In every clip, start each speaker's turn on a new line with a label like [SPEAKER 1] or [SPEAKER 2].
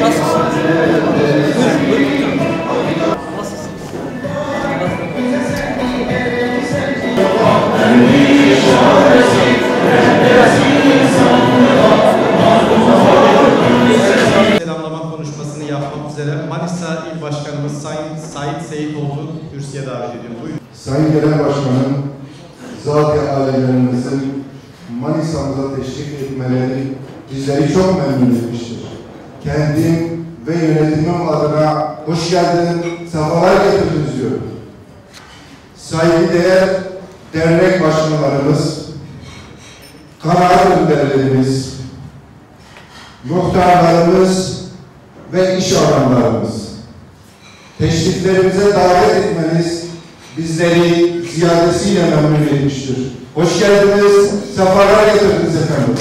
[SPEAKER 1] Nasılsınız? Buyurun. Nasılsınız?
[SPEAKER 2] Selamlama konuşmasını yapmak üzere Manisa İl Başkanımız Sayın Sait Seyitoğlu kürsüye davet ediyorum. Buyurun.
[SPEAKER 3] Sayın Genel Başkanım, zat-ı ailelerimizin Manisa'mıza teşrif etmeleri bizleri çok memnun etmiştir. Kendim ve yönetimim adına hoş geldin, sefalar getirdiniz diyorum. Saygıdeğer dernek başkanlarımız, kanaat önderlerimiz, muhtarlarımız ve iş adamlarımız, teşriflerimize davet etmeniz bizleri ziyadesiyle memnun etmiştir. Hoş geldiniz, sefalar getirdiniz efendim.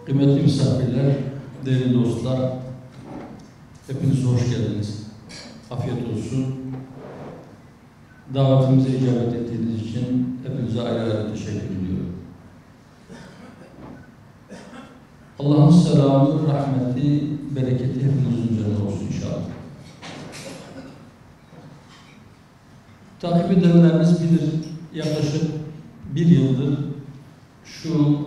[SPEAKER 4] Kıymetli misafirler, değerli dostlar, hepiniz hoş geldiniz. Afiyet olsun. Davetimize icabet ettiğiniz için hepinize ayrı ayrı teşekkür ediyorum. Allah'ın selamı, rahmeti, bereketi hepinizin üzerine olsun inşallah. Takip edenleriniz bilir, yaklaşık bir yıldır şu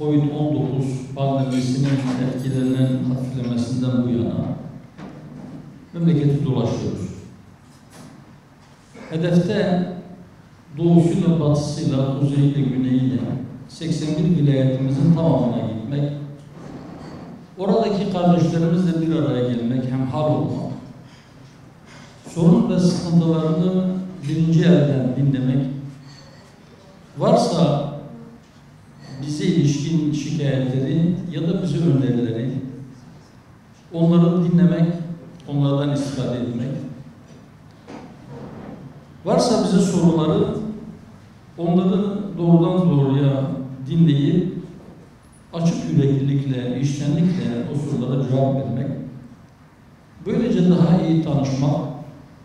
[SPEAKER 4] COVID-19 pandemisinin etkilerinin hafiflemesinden bu yana memleketi dolaşıyoruz. Hedefte doğusuyla, batısıyla, kuzeyiyle, güneyiyle 81 vilayetimizin tamamına gitmek, oradaki kardeşlerimizle bir araya gelmek, hemhal olmak, sorun ve sıkıntılarını birinci elden dinlemek, varsa bize ilişkin şikayetleri ya da bize önerileri, onları dinlemek, onlardan istifade etmek, varsa bize soruları, onları doğrudan doğruya dinleyip, açık yüreklilikle, içtenlikle o sorulara cevap vermek, böylece daha iyi tanışmak,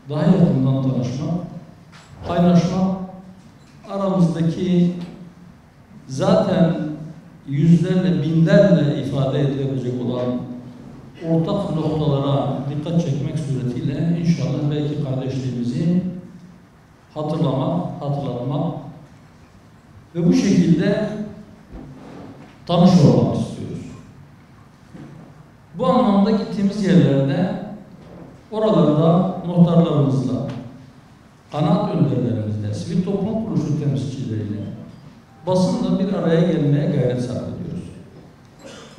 [SPEAKER 4] daha yakından tanışmak, kaynaşmak, aramızdaki zaten yüzlerle, binlerle ifade edilebilecek olan ortak noktalara dikkat çekmek suretiyle inşallah belki kardeşliğimizi hatırlamak, hatırlatmak ve bu şekilde tanış olmak istiyoruz. Bu anlamda gittiğimiz yerlerde oralarda muhtarlarımızla, kanaat önderlerimizle, sivil toplum kuruluşu temsilcileriyle, basınla bir araya gelmeye gayret sarf ediyoruz.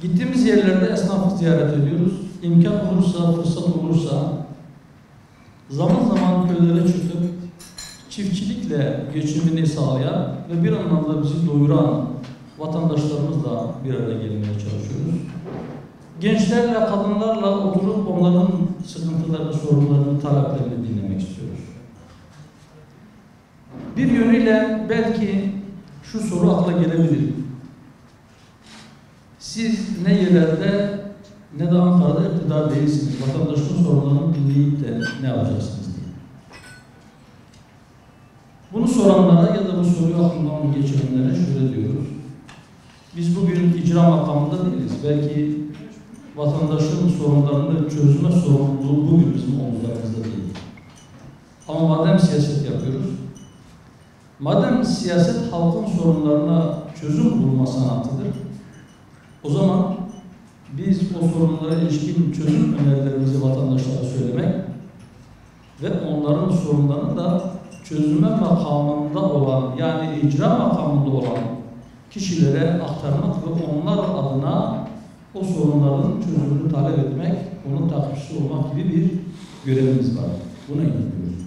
[SPEAKER 4] Gittiğimiz yerlerde esnafı ziyaret ediyoruz. İmkan olursa, fırsat olursa zaman zaman köylere çıkıp çiftçilikle geçimini sağlayan ve bir anlamda bizi doyuran vatandaşlarımızla bir araya gelmeye çalışıyoruz. Gençlerle, kadınlarla oturup onların sıkıntılarını, sorunlarını, taleplerini dinlemek istiyoruz. Bir yönüyle belki şu soru akla gelebilir. Siz ne yerlerde ne de Ankara'da iktidar değilsiniz. Vatandaşın sorunlarını dinleyip de ne yapacaksınız diye. Bunu soranlara ya da bu soruyu aklından geçirenlere şöyle diyoruz. Biz bugün icra makamında değiliz. Belki vatandaşın sorunlarını çözme sorumluluğu bugün bizim omuzlarımızda değil. Ama madem siyaset yapıyoruz, madem siyaset halkın sorunlarına çözüm bulma sanatıdır, o zaman biz o sorunlara ilişkin çözüm önerilerimizi vatandaşlara söylemek ve onların sorunlarını da çözüme makamında olan, yani icra makamında olan kişilere aktarmak ve onlar adına o sorunların çözümünü talep etmek, onun takipçisi olmak gibi bir görevimiz var. Buna inanıyoruz.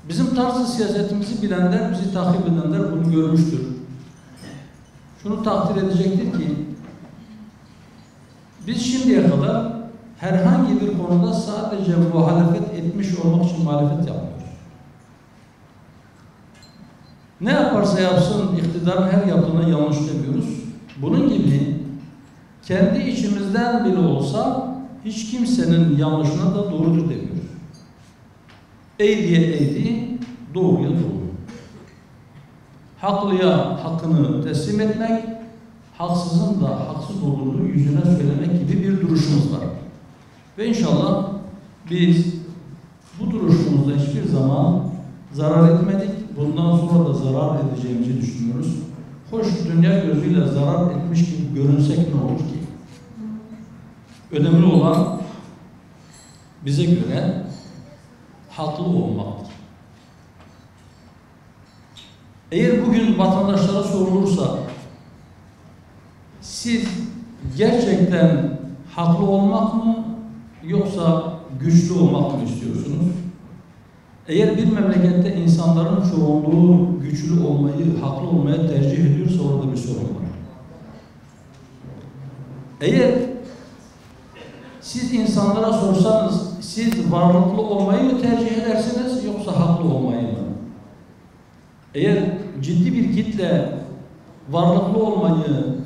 [SPEAKER 4] Bizim tarzı siyasetimizi bilenler, bizi takip edenler bunu görmüştür. Şunu takdir edecektir ki, biz şimdiye kadar herhangi bir konuda sadece muhalefet etmiş olmak için muhalefet yapmıyoruz. Ne yaparsa yapsın iktidarın her yaptığına yanlış demiyoruz. Bunun gibi kendi içimizden bile olsa hiç kimsenin yanlışına da doğrudur demiyoruz. Eğriye eğri, doğruya doğru. Haklıya hakkını teslim etmek, haksızın da haksız olduğunu yüzüne söylemek gibi bir duruşumuz var. Ve inşallah biz bu duruşumuzda hiçbir zaman zarar etmedik. Bundan sonra da zarar edeceğimizi düşünüyoruz. Hoş, dünya gözüyle zarar etmiş gibi görünsek ne olur ki? Önemli olan bize göre haklı olmaktır. Eğer bugün vatandaşlara sorulursa siz gerçekten haklı olmak mı yoksa güçlü olmak mı istiyorsunuz? Eğer bir memlekette insanların çoğunluğu güçlü olmayı, haklı olmaya tercih ediyorsa orada bir sorun var. Eğer siz insanlara sorsanız siz varlıklı olmayı mı tercih edersiniz yoksa haklı olmayı mı? Eğer ciddi bir kitle varlıklı olmayı,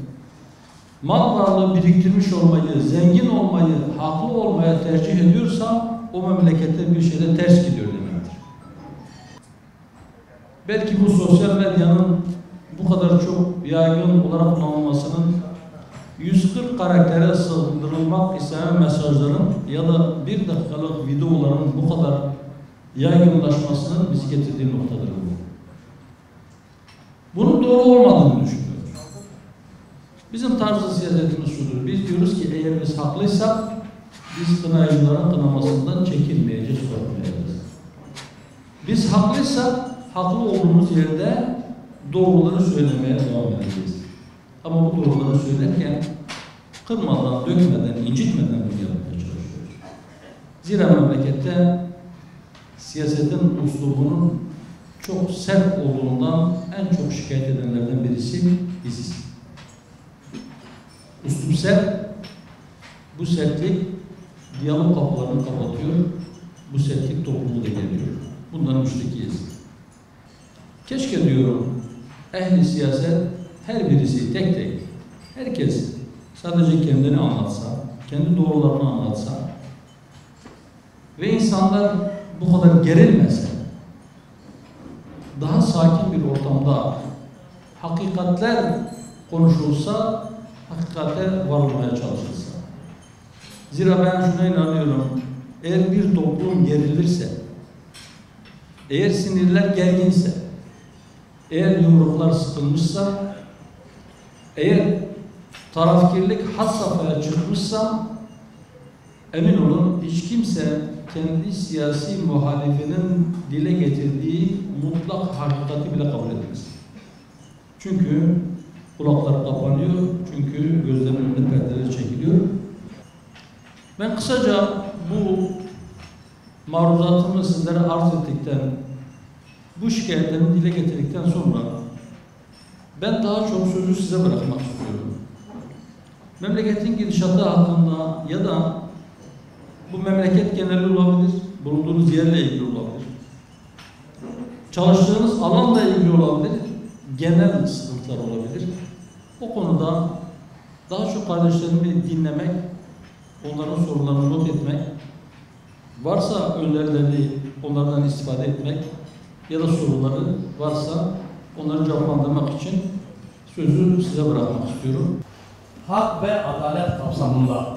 [SPEAKER 4] mal varlığı biriktirmiş olmayı, zengin olmayı, haklı olmaya tercih ediyorsa o memlekette bir şeyde ters gidiyor demektir. Belki bu sosyal medyanın bu kadar çok yaygın olarak kullanılmasının 140 karaktere sığdırılmak istenen mesajların ya da 1 dakikalık videoların bu kadar yaygınlaşmasının bizi getirdiği noktadır bu. Bunun doğru olmadığını düşünüyoruz. Bizim tarzı siyasetimiz şudur. Biz diyoruz ki eğer biz haklıysak biz kınayıcıların kınamasından çekinmeyeceğiz, korkmayacağız. Biz haklıysak haklı olduğumuz yerde doğruları söylemeye devam edeceğiz. Ama bu doğruları söylerken kırmadan, dökmeden, incitmeden bunu yapmaya çalışıyoruz. Zira memlekette siyasetin üslubunun çok sert olduğundan en çok şikayet edenlerden birisi biziz. Üslup sert, bu sertlik diyalog kapılarını kapatıyor, bu sertlik toplumu da geliyor. Bundan müştekiyiz. Keşke diyorum, ehli siyaset her birisi tek tek, herkes sadece kendini anlatsa, kendi doğrularını anlatsa ve insanlar bu kadar gerilmese, daha sakin bir ortamda hakikatler konuşulsa, hakikate varılmaya çalışılsa. Zira ben şuna inanıyorum, eğer bir toplum gerilirse, eğer sinirler gerginse, eğer yumruklar sıkılmışsa, eğer tarafkirlik had safhaya çıkmışsa, emin olun hiç kimse kendi siyasi muhalifinin dile getirdiği mutlak hakikati bile kabul etmez. Çünkü kulaklar kapanıyor, çünkü gözlerin önünde perdeler çekiliyor. Ben kısaca bu maruzatımı sizlere arz ettikten, bu şikayetlerimi dile getirdikten sonra ben daha çok sözü size bırakmak istiyorum. Memleketin gidişatı hakkında ya da bu memleket geneli olabilir, bulunduğunuz yerle ilgili olabilir, çalıştığınız alanla ilgili olabilir, genel sıkıntılar olabilir. O konuda daha çok kardeşlerimi dinlemek, onların sorularını not etmek, varsa önerilerini onlardan istifade etmek ya da soruları varsa onları cevaplandırmak için sözü size bırakmak istiyorum.
[SPEAKER 5] Hak ve adalet kapsamında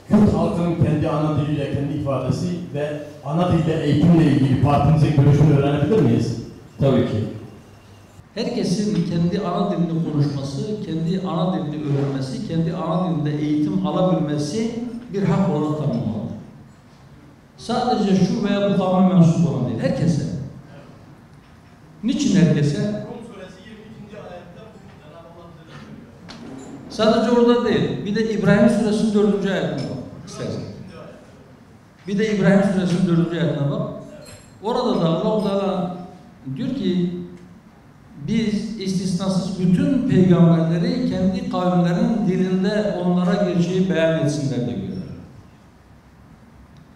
[SPEAKER 5] Kürt halkının kendi ana diliyle, kendi ifadesi ve ana dille eğitimle ilgili partimizin görüşünü öğrenebilir miyiz?
[SPEAKER 4] Tabii ki. Herkesin kendi ana dilini konuşması, kendi ana dilini öğrenmesi, kendi ana dilinde eğitim alabilmesi bir hak olarak tanımlanmalı. Sadece şu veya bu kavme mensup olan değil, herkese. Niçin herkese? Sadece orada değil, bir de İbrahim Suresi'nin 4. ayetine bak istersen. Bir de İbrahim Suresi'nin 4. ayetine bak. Orada da Allah-u Teala diyor ki biz istisnasız bütün peygamberleri kendi kavimlerinin dilinde onlara gerçeği beyan etsinler de diyor.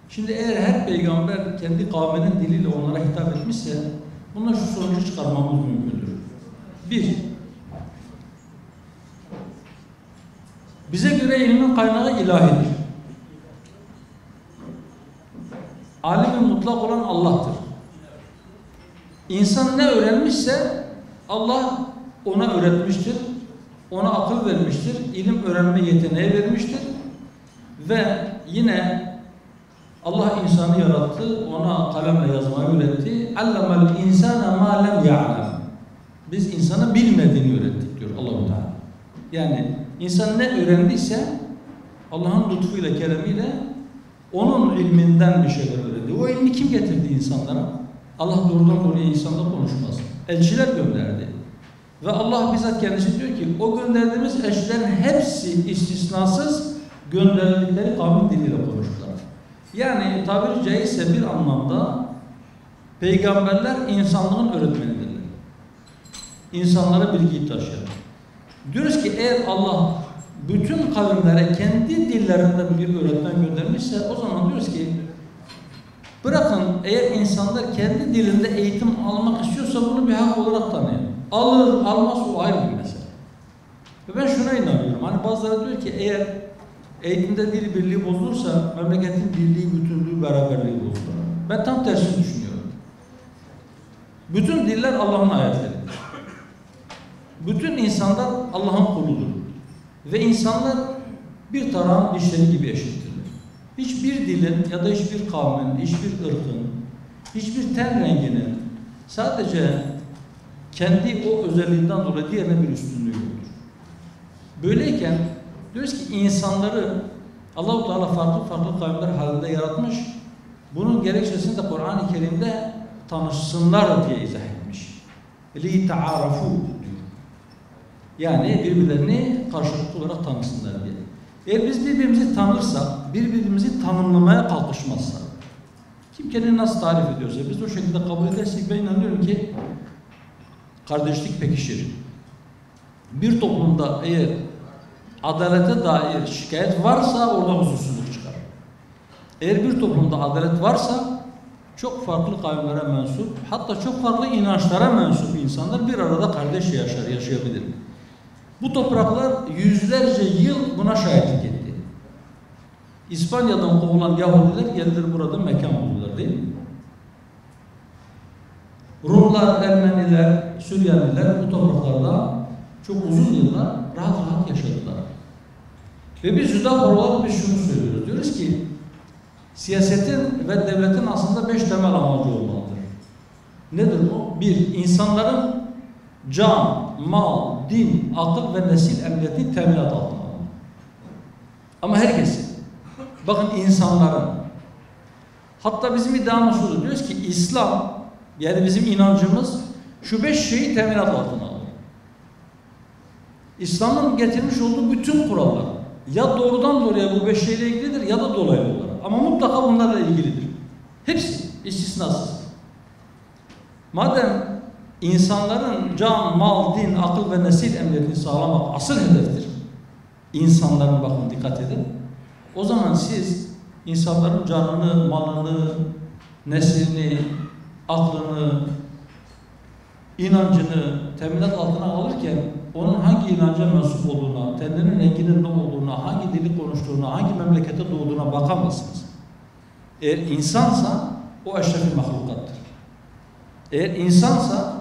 [SPEAKER 4] Şimdi eğer her peygamber kendi kavminin diliyle onlara hitap etmişse bundan şu sonucu çıkarmamız mümkündür. 1. Bize göre ilmin kaynağı ilahidir. Alim-i mutlak olan Allah'tır. İnsan ne öğrenmişse Allah ona öğretmiştir, ona akıl vermiştir, ilim öğrenme yeteneği vermiştir ve yine Allah insanı yarattı, ona kalemle yazmayı öğretti. Allemel insane ma lem ya'lem. Biz insanı bilmediğini öğrettik diyor Allah-u Teala. Yani insan ne öğrendiyse Allah'ın lütfuyla, keremiyle onun ilminden bir şeyler öğrendi. O ilmi kim getirdi insanlara? Allah doğrudan doğruya insanda konuşmaz. Elçiler gönderdi. Ve Allah bizzat kendisi diyor ki o gönderdiğimiz elçilerin hepsi istisnasız gönderdikleri kavmin diliyle konuştular. Yani tabiri caizse bir anlamda peygamberler insanlığın öğretmenidirler. İnsanlara bilgiyi taşır. Diyoruz ki eğer Allah bütün kavimlere kendi dillerinden bir öğretmen göndermişse o zaman diyoruz ki bırakın eğer insanlar kendi dilinde eğitim almak istiyorsa bunu bir hak olarak tanıyın. Alır almaz o ayrı bir mesele. Ve ben şuna inanıyorum. Hani bazıları diyor ki eğer eğitimde dil birliği bozulursa memleketin birliği, bütünlüğü, beraberliği bozulur. Ben tam tersini düşünüyorum. Bütün diller Allah'ın ayetleridir. Bütün insanlar Allah'ın kuludur. Ve insanlar bir tarağın dişleri gibi eşittirler. Hiçbir dilin ya da hiçbir kavmin, hiçbir ırkın, hiçbir ten renginin sadece kendi o özelliğinden dolayı diğerine bir üstünlüğü yoktur. Böyleyken diyoruz ki insanları Allah-u Teala farklı farklı kavimler halinde yaratmış. Bunun gerekçesini de Kur'an-ı Kerim'de tanışsınlar diye izah etmiş. لِيْتَعَارَفُوا diyor. Yani birbirlerini karşılıklı olarak tanısınlar diye. Eğer biz birbirimizi tanırsak, birbirimizi tanımlamaya kalkışmazsak, kim kendini nasıl tarif ediyorsa biz o şekilde kabul edersek ben inanıyorum ki kardeşlik pekişir. Bir toplumda eğer adalete dair şikayet varsa orada huzursuzluk çıkar. Eğer bir toplumda adalet varsa çok farklı kavimlere mensup, hatta çok farklı inançlara mensup insanlar bir arada kardeş yaşayabilir. Bu topraklar yüzlerce yıl buna şahitlik etti. İspanya'dan kovulan Yahudiler geldiler burada mekan buldular değil mi? Rumlar, Ermeniler, Süryaniler bu topraklarda çok uzun yıllar rahat rahat yaşadılar. Ve biz Juda olarak biz şunu söylüyoruz. Diyoruz ki siyasetin ve devletin aslında 5 temel amacı olmalıdır. Nedir o? 1. İnsanların can, mal, din, akıl ve nesil emniyetini teminat altına almalı. Ama herkesin. Bakın insanların. Hatta bizim iddiamız şudur. Diyoruz ki İslam, yani bizim inancımız şu 5 şeyi teminat altına alır. İslam'ın getirmiş olduğu bütün kurallar ya doğrudan doğruya bu 5 şeyle ilgilidir ya da dolaylı olarak. Ama mutlaka bunlarla ilgilidir. Hepsi istisnasız. Madem insanların can, mal, din, akıl ve nesil emniyetini sağlamak asıl hedeftir. İnsanların bakın dikkat edin. O zaman siz insanların canını, malını, neslini, aklını, inancını teminat altına alırken onun hangi inanca mensup olduğuna, teninin renginin ne olduğuna, hangi dili konuştuğuna, hangi memlekete doğduğuna bakamazsınız. Eğer insansa o eşref-i mahlukattır. Eğer insansa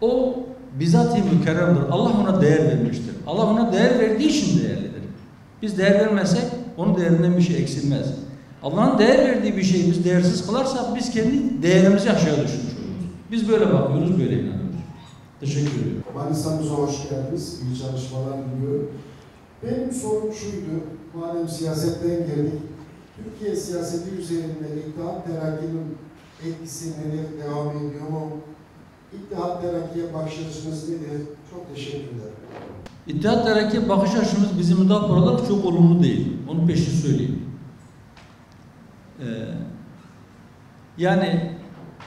[SPEAKER 4] o bizatihi mükerremdir. Allah ona değer vermiştir. Allah ona değer verdiği için değerlidir. Biz değer vermesek onun değerinden bir şey eksilmez. Allah'ın değer verdiği bir şeyi biz değersiz kılarsak biz kendi değerimizi aşağı düşürmüş oluruz. Biz böyle bakıyoruz, böyle inanıyoruz. Teşekkür ediyorum.
[SPEAKER 6] Manisa'mıza hoş geldiniz. İyi çalışmalar diliyorum. Benim sorum şuydu. Madem siyasetten geldik, Türkiye siyaseti üzerinde İttihat Terakki'nin etkisi nedir, devam ediyor mu? İttihat Terakki'ye bakış açınız nedir? Çok teşekkür ederim.
[SPEAKER 4] İttihat Terakki bakış açımız bizim müdafaa olarak çok olumlu değil. Onu peşin söyleyeyim. Yani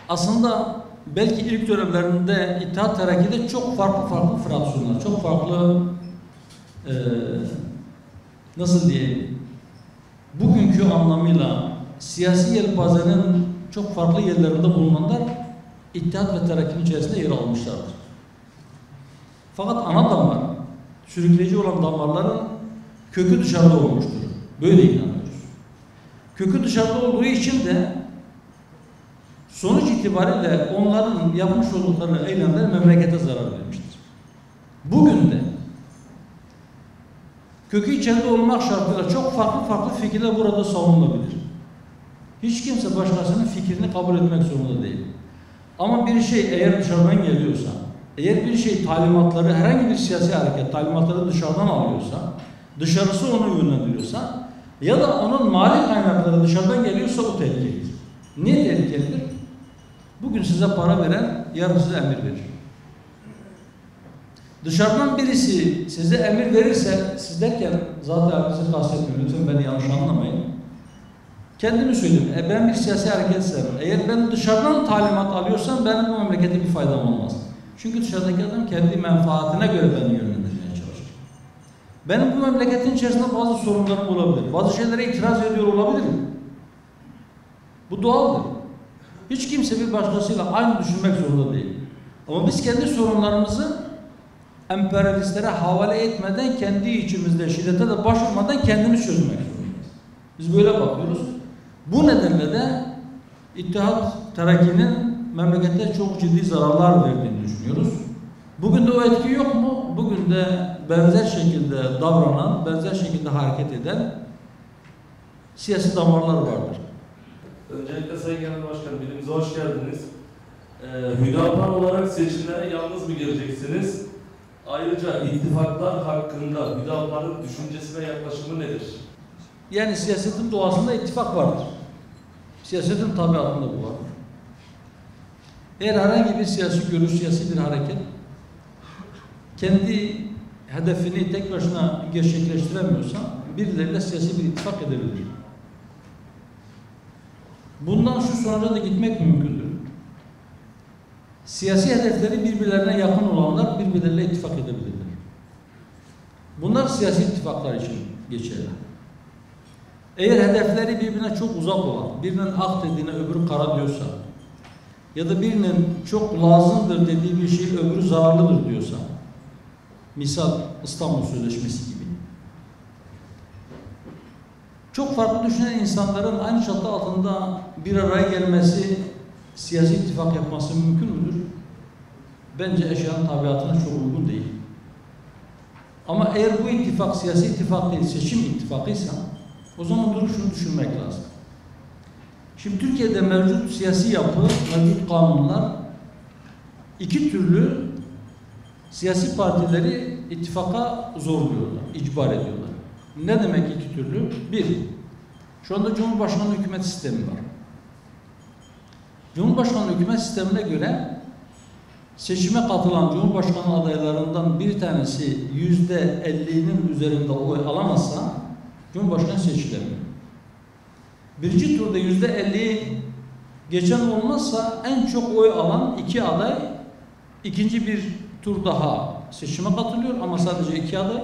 [SPEAKER 4] aslında belki ilk dönemlerinde İttihat Terakki'de çok farklı fraksiyonlar, çok farklı nasıl diyeyim, bugünkü anlamıyla siyasi yelpazenin çok farklı yerlerinde bulunanlar İttihat ve Terakki'nin içerisinde yer almışlardır. Fakat ana damar, sürükleyici olan damarların kökü dışarıda olmuştur. Böyle inanıyoruz. Kökü dışarıda olduğu için de sonuç itibariyle onların yapmış oldukları eylemler memlekete zarar vermiştir. Bugün de kökü içinde olmak şartıyla çok farklı fikirler burada savunulabilir. Hiç kimse başkasının fikrini kabul etmek zorunda değil. Ama bir şey eğer dışarıdan geliyorsa, eğer bir şey talimatları, herhangi bir siyasi hareket talimatları dışarıdan alıyorsa, dışarısı onu yönlendiriyorsa ya da onun mali kaynakları dışarıdan geliyorsa o tehlikelidir. Niye tehlikelidir? Bugün size para veren yarın size emir verir. Dışarıdan birisi size emir verirse, siz derken zaten bizi kastetmiyorum, lütfen beni yanlış anlamayın. Kendimi söyleyeyim, ben bir siyasi hareketsem, eğer ben dışarıdan talimat alıyorsam benim bu memlekete bir faydam olmaz. Çünkü dışarıdaki adam kendi menfaatine göre beni yönlendirmeye çalışır. Benim bu memleketin içerisinde bazı sorunlarım olabilir, bazı şeylere itiraz ediyor olabilirim. Bu doğaldır. Hiç kimse bir başkasıyla aynı düşünmek zorunda değil. Ama biz kendi sorunlarımızı emperyalistlere havale etmeden, kendi içimizde şiddete de başvurmadan kendimiz çözmek zorundayız. Biz böyle bakıyoruz. Bu nedenle de İttihat Terakki'nin memlekete çok ciddi zararlar verdiğini düşünüyoruz. Bugün de o etki yok mu? Bugün de benzer şekilde davranan, benzer şekilde hareket eden siyasi damarlar vardır.
[SPEAKER 7] Öncelikle Sayın Genel Başkanım, birimize hoş geldiniz. Hüdapar olarak seçimlere yalnız mı gireceksiniz? Ayrıca ittifaklar hakkında Hüdapar'ın düşüncesi ve yaklaşımı nedir?
[SPEAKER 4] Yani siyasetin doğasında ittifak vardır. Siyasetin tabiatında bu var. Eğer herhangi bir siyasi görüş, siyasi bir hareket kendi hedefini tek başına gerçekleştiremiyorsa birileriyle siyasi bir ittifak edebilir. Bundan şu sonuca da gitmek mümkündür. Siyasi hedefleri birbirlerine yakın olanlar birbirleriyle ittifak edebilirler. Bunlar siyasi ittifaklar için geçerli. Eğer hedefleri birbirine çok uzak olan, birinin ak dediğine öbürü kara diyorsa ya da birinin çok lazımdır dediği bir şey öbürü zararlıdır diyorsa, misal İstanbul Sözleşmesi gibi, çok farklı düşünen insanların aynı çatı altında bir araya gelmesi, siyasi ittifak yapması mümkün müdür? Bence eşyanın tabiatına çok uygun değil. Ama eğer bu ittifak siyasi ittifak değil, seçim ittifakıysa o zaman durup şunu düşünmek lazım. Şimdi Türkiye'de mevcut siyasi yapı, mevcut kanunlar iki türlü siyasi partileri ittifaka zorluyorlar, icbar ediyorlar. Ne demek iki türlü? Bir, şu anda Cumhurbaşkanlığı hükümet sistemi var. Cumhurbaşkanlığı hükümet sistemine göre seçime katılan Cumhurbaşkanı adaylarından bir tanesi %50'nin üzerinde oy alamazsa Cumhurbaşkanı seçilemiyor. Birinci turda %50'yi geçen olmazsa en çok oy alan iki aday ikinci bir tur daha seçime katılıyor ama sadece iki aday.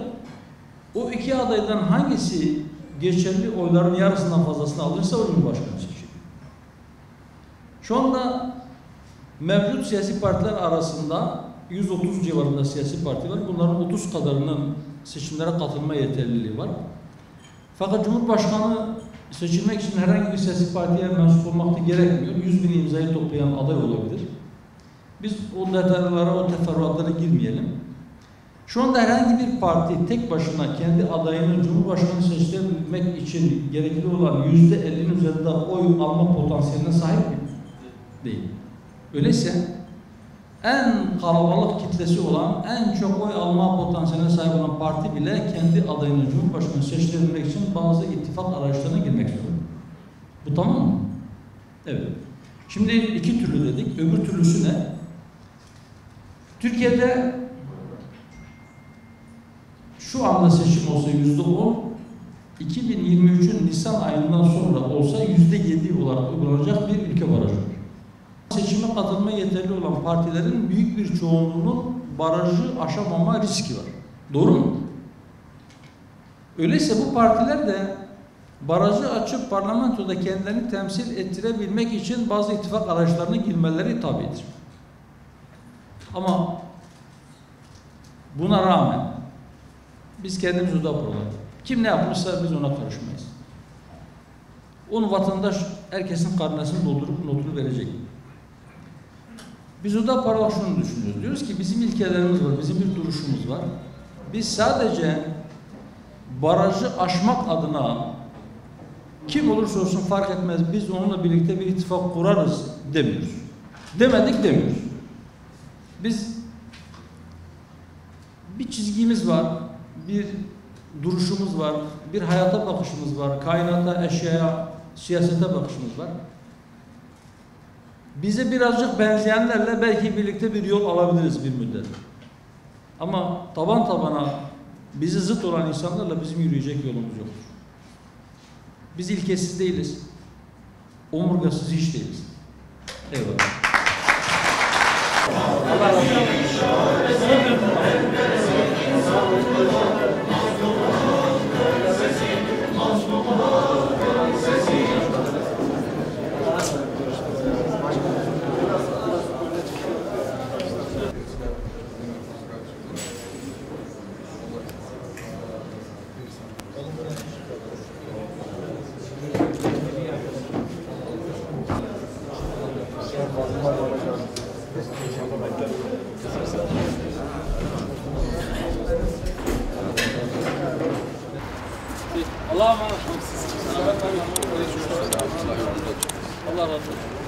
[SPEAKER 4] O iki adaydan hangisi geçerli oyların yarısından fazlasını alırsa o Cumhurbaşkanı seçiliyor. Şu anda mevcut siyasi partiler arasında 130 civarında siyasi parti var. Bunların 30 kadarının seçimlere katılma yeterliliği var. Fakat Cumhurbaşkanı seçilmek için herhangi bir siyasi partiye mensup olmak da gerekmiyor. 100.000 imzayı toplayan aday olabilir. Biz o detaylara, o teferruatlara girmeyelim. Şu anda herhangi bir parti tek başına kendi adayını Cumhurbaşkanı seçilebilmek için gerekli olan %50'nin üzerinde oy alma potansiyeline sahip mi? Değil. Öyleyse en kalabalık kitlesi olan, en çok oy alma potansiyeline sahip olan parti bile kendi adayını Cumhurbaşkanı seçilebilmek için bazı ittifak araçlarına girmek zorunda. Bu tamam mı? Evet. Şimdi iki türlü dedik. Öbür türlüsü ne? Türkiye'de şu anda seçim olsa %10, 2023'ün Nisan ayından sonra olsa %7 olarak uygulanacak bir ülke barajı var. Seçime katılma yeterli olan partilerin büyük bir çoğunluğunun barajı aşamama riski var. Doğru mu? Öyleyse bu partiler de barajı açıp parlamentoda kendilerini temsil ettirebilmek için bazı ittifak araçlarına girmeleri tabidir. Ama buna rağmen biz kendimiz Hüdapar olarak kim ne yapmışsa biz ona karışmayız. Onu vatandaş herkesin karnesini doldurup notunu verecek. Biz Hüdapar olarak şunu düşünüyoruz. Diyoruz ki bizim ilkelerimiz var, bizim bir duruşumuz var. Biz sadece barajı aşmak adına Kim olursa olsun fark etmez, biz onunla birlikte bir ittifak kurarız demiyoruz. Demedik demiyoruz. Biz bir çizgimiz var, bir duruşumuz var, bir hayata bakışımız var, kainata, eşyaya, siyasete bakışımız var. Bize birazcık benzeyenlerle belki birlikte bir yol alabiliriz bir müddet. Ama taban tabana bizi zıt olan insanlarla bizim yürüyecek yolumuz yoktur. Biz ilkesiz değiliz. Omurgasız hiç değiliz. Eyvallah. Allah razı olsun. Allah'a emanet olun. Allah razı olsun.